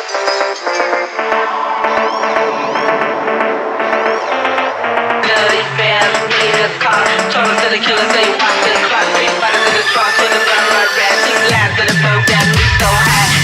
Bloody fast, need a car. Told him to the killer, say watch the clock. Three fighters in the trunk with the gun right back. Two lads in the boat that we so high.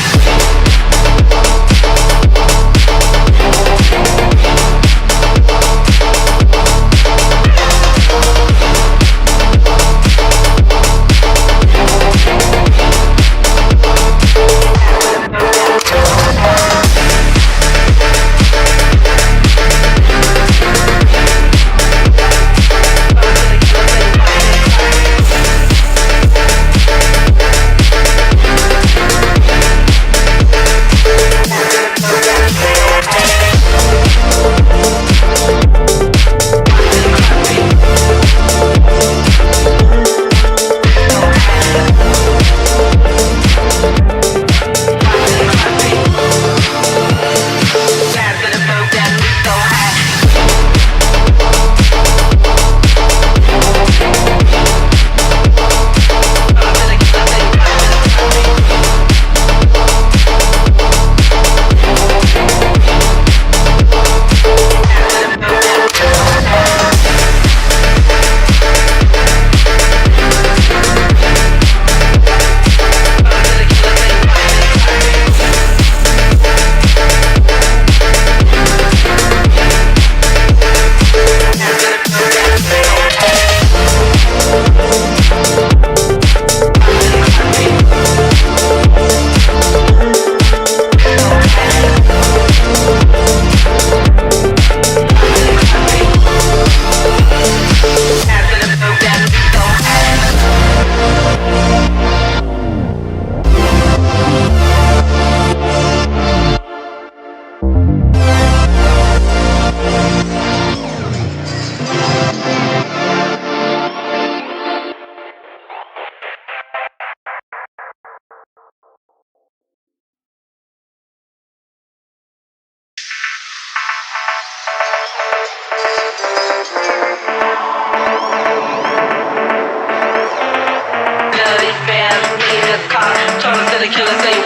Bloody fast, need a car. Told him to the killer, say